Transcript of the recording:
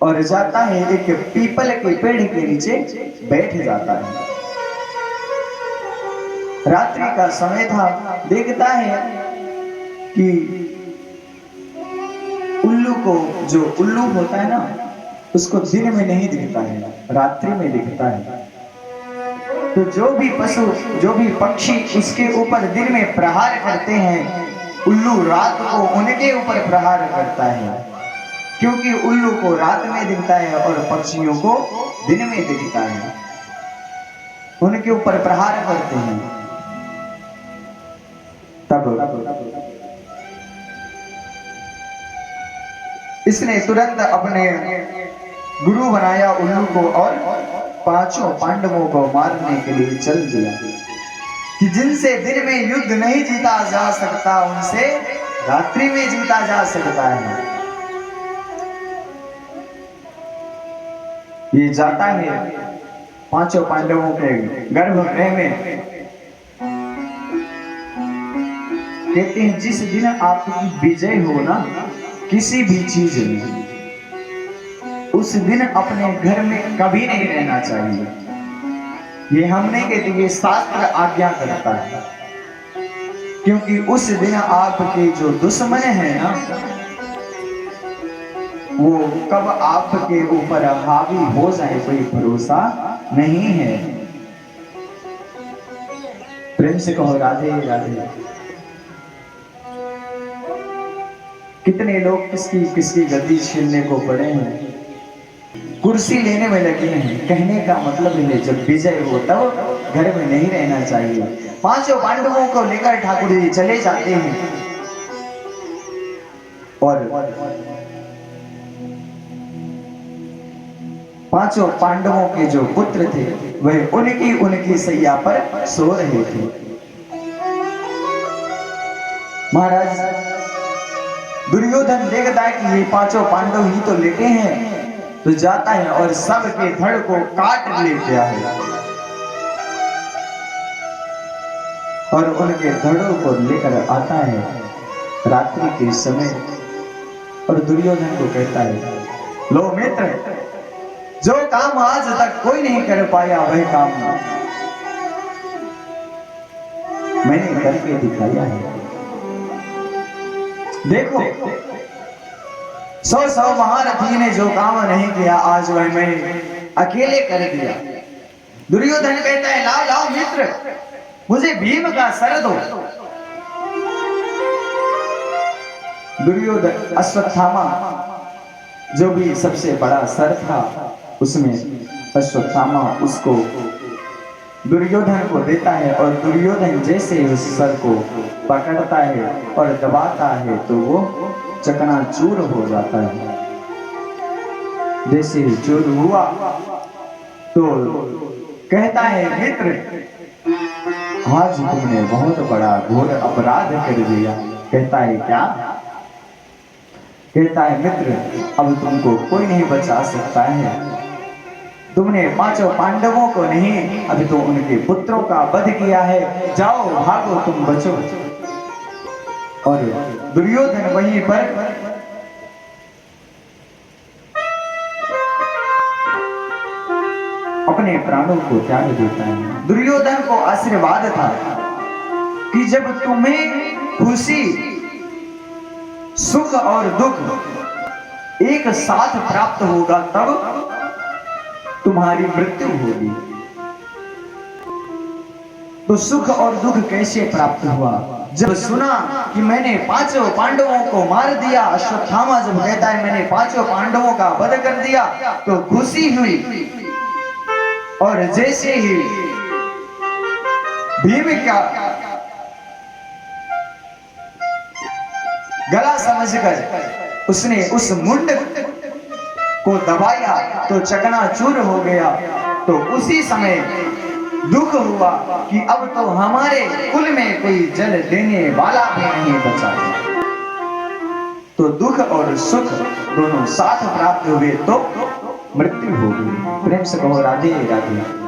और जाता है एक पीपल के पेड़ के नीचे बैठ जाता है। रात्रि का समय था, देखता है कि उल्लू को, जो उल्लू होता है ना, उसको दिन में नहीं दिखता है, रात्रि में दिखता है। तो जो भी पशु, जो भी पक्षी उसके ऊपर दिन में प्रहार करते हैं, उल्लू रात को उनके ऊपर प्रहार करता है, क्योंकि उल्लू को रात में दिखता है और पक्षियों को दिन में दिखता है, उनके ऊपर प्रहार करते हैं। तब इसने तुरंत अपने गुरु बनाया उल्लू को और पांचों पांडवों को मारने के लिए चल दिया कि जिनसे दिन में युद्ध नहीं जीता जा सकता, उनसे रात्रि में जीता जा सकता है। ये जाता है पांचों पांडवों के गर्भगृह में, कहते हैं जिस दिन आपकी विजय हो ना किसी भी चीज में, उस दिन अपने घर में कभी नहीं रहना चाहिए। ये हमने कहते ये शास्त्र आज्ञा करता है, क्योंकि उस दिन आपके जो दुश्मन है ना, वो कब आपके ऊपर हावी हो जाए कोई भरोसा नहीं है। प्रेम से कहो राधे राधे। कितने लोग किसकी किसकी गद्दी छीनने को पड़े हैं, कुर्सी लेने में लगे हैं। कहने का मतलब है जब विजय हो तब घर में नहीं रहना चाहिए। पांचों पांडवों को लेकर ठाकुर जी चले जाते हैं और पांचों पांडवों के जो पुत्र थे वह उनकी सैया पर सो रहे थे। महाराज दुर्योधन देखता है कि ये पांचों पांडव ही तो लेटे हैं, तो जाता है और सबके धड़ को काट लेता है और उनके धड़ों को लेकर आता है रात्रि के समय और दुर्योधन को कहता है, लो मित्र, जो काम आज तक कोई नहीं कर पाया वह काम मैंने करके दिखाया है। देखो 100 महारथी ने जो काम नहीं किया आज वह मैंने अकेले कर दिया। दुर्योधन कहता है, लाओ मित्र, मुझे भीम का सर दो। दुर्योधन अश्वत्थामा जो भी सबसे बड़ा सर था, उसमें अश्वत्थामा उसको दुर्योधन को देता है और दुर्योधन जैसे उस सर को पकड़ता है और दबाता है तो वो चकनाचूर हो जाता है। जैसे ही चूर हुआ तो कहता है, मित्र, आज तुमने बहुत बड़ा घोर अपराध कर दिया। कहता है, क्या? कहता है, मित्र, अब तुमको कोई नहीं बचा सकता है। तुमने पांचों पांडवों को नहीं, अभी तो उनके पुत्रों का वध किया है। जाओ, भागो, तुम बचो। और दुर्योधन वहीं पर अपने प्राणों को त्याग देता है। दुर्योधन को आशीर्वाद था कि जब तुम्हें खुशी, सुख और दुख एक साथ प्राप्त होगा तब तुम्हारी मृत्यु होगी। तो सुख और दुख कैसे प्राप्त हुआ? जब सुना कि मैंने पांचों पांडवों को मार दिया, अश्वत्थामा जब कहता है मैंने पांचों पांडवों का वध कर दिया, तो खुशी हुई। और जैसे ही भीम का गला समझकर उसने उस मुंड को दबाया तो चकनाचूर हो गया। तो उसी समय दुख हुआ कि अब तो हमारे कुल में कोई जल देने वाला भी नहीं बचा है। तो दुख और सुख दोनों साथ प्राप्त हुए तो मृत्यु हो गई। प्रेम से कहो राधे राधे।